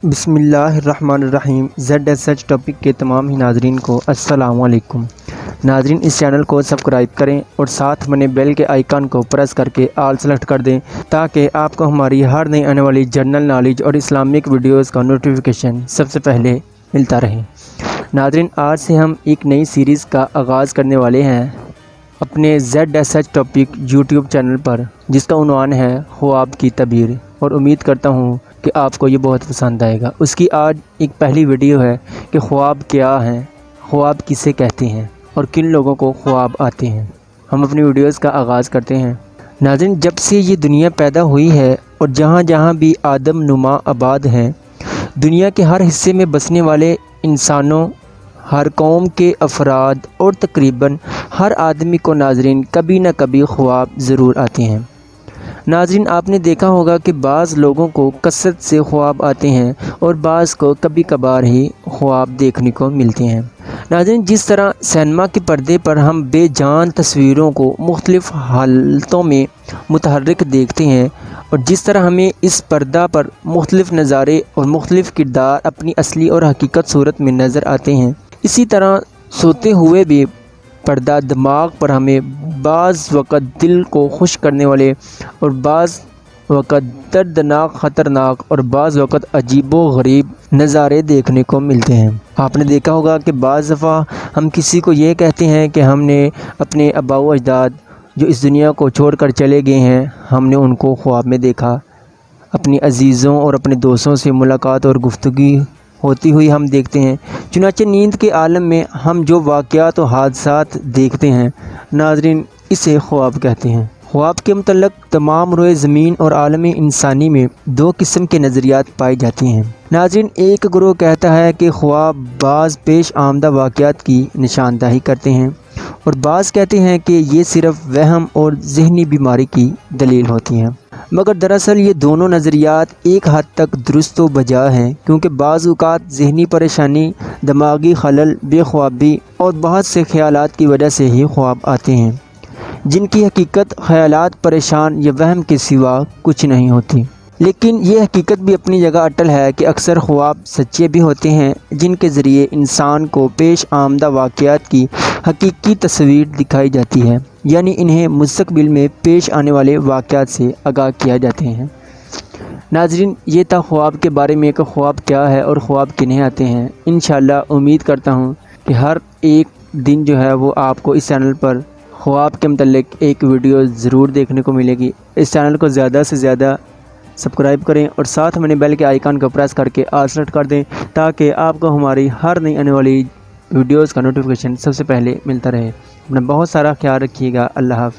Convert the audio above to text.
بسم اللہ الرحمن الرحیم ZSH ٹاپک کے تمام ہی ناظرین کو السلام علیکم۔ ناظرین اس چینل کو سبسکرائب کریں اور ساتھ بنے بیل کے آئیکن کو پریس کر کے آل سلیکٹ کر دیں تاکہ آپ کو ہماری ہر نئی آنے والی جنرل نالج اور اسلامک ویڈیوز کا نوٹیفیکیشن سب سے پہلے ملتا رہے۔ ناظرین آج سے ہم ایک نئی سیریز کا آغاز کرنے والے ہیں اپنے ZSH ٹاپک یوٹیوب چینل پر، جس کا عنوان ہے خواب کی تعبیر، اور امید کرتا ہوں کہ آپ کو یہ بہت پسند آئے گا۔ اس کی آج ایک پہلی ویڈیو ہے کہ خواب کیا ہیں، خواب کسے کہتے ہیں اور کن لوگوں کو خواب آتے ہیں۔ ہم اپنی ویڈیوز کا آغاز کرتے ہیں۔ ناظرین جب سے یہ دنیا پیدا ہوئی ہے اور جہاں جہاں بھی آدم نما آباد ہیں، دنیا کے ہر حصے میں بسنے والے انسانوں، ہر قوم کے افراد اور تقریباً ہر آدمی کو ناظرین کبھی نہ کبھی خواب ضرور آتے ہیں۔ ناظرین آپ نے دیکھا ہوگا کہ بعض لوگوں کو کثرت سے خواب آتے ہیں اور بعض کو کبھی کبھار ہی خواب دیکھنے کو ملتے ہیں۔ ناظرین جس طرح سینما کے پردے پر ہم بے جان تصویروں کو مختلف حالتوں میں متحرک دیکھتے ہیں، اور جس طرح ہمیں اس پردہ پر مختلف نظارے اور مختلف کردار اپنی اصلی اور حقیقت صورت میں نظر آتے ہیں، اسی طرح سوتے ہوئے بھی پردہ دماغ پر ہمیں بعض وقت دل کو خوش کرنے والے اور بعض وقت دردناک، خطرناک اور بعض وقت عجیب و غریب نظارے دیکھنے کو ملتے ہیں۔ آپ نے دیکھا ہوگا کہ بعض دفعہ ہم کسی کو یہ کہتے ہیں کہ ہم نے اپنے آباء و اجداد جو اس دنیا کو چھوڑ کر چلے گئے ہیں، ہم نے ان کو خواب میں دیکھا۔ اپنی عزیزوں اور اپنے دوستوں سے ملاقات اور گفتگو ہوتی ہوئی ہم دیکھتے ہیں۔ چنانچہ نیند کے عالم میں ہم جو واقعات و حادثات دیکھتے ہیں، ناظرین اسے خواب کہتے ہیں۔ خواب کے متعلق تمام روئے زمین اور عالم انسانی میں دو قسم کے نظریات پائے جاتے ہیں۔ ناظرین ایک گروہ کہتا ہے کہ خواب بعض پیش آمدہ واقعات کی نشاندہی کرتے ہیں، اور بعض کہتے ہیں کہ یہ صرف وہم اور ذہنی بیماری کی دلیل ہوتی ہیں۔ مگر دراصل یہ دونوں نظریات ایک حد تک درست و بجا ہیں، کیونکہ بعض اوقات ذہنی پریشانی، دماغی خلل، بے خوابی اور بہت سے خیالات کی وجہ سے ہی خواب آتے ہیں، جن کی حقیقت خیالات، پریشان یا وہم کے سوا کچھ نہیں ہوتی۔ لیکن یہ حقیقت بھی اپنی جگہ اٹل ہے کہ اکثر خواب سچے بھی ہوتے ہیں، جن کے ذریعے انسان کو پیش آمدہ واقعات کی حقیقی تصویر دکھائی جاتی ہے، یعنی انہیں مستقبل میں پیش آنے والے واقعات سے آگاہ کیا جاتے ہیں۔ ناظرین یہ تھا خواب کے بارے میں کہ خواب کیا ہے اور خواب کنہیں آتے ہیں۔ انشاءاللہ امید کرتا ہوں کہ ہر ایک دن جو ہے وہ آپ کو اس چینل پر خواب کے متعلق ایک ویڈیو ضرور دیکھنے کو ملے گی۔ اس چینل کو زیادہ سے زیادہ سبسکرائب کریں اور ساتھ میں بیل کے آئیکن کو پریس کر کے آل سلیکٹ کر دیں تاکہ آپ کو ہماری ہر نئی آنے والی ویڈیوز کا نوٹیفیکیشن سب سے پہلے ملتا رہے۔ اپنا بہت سارا خیال رکھیے گا۔ اللہ حافظ۔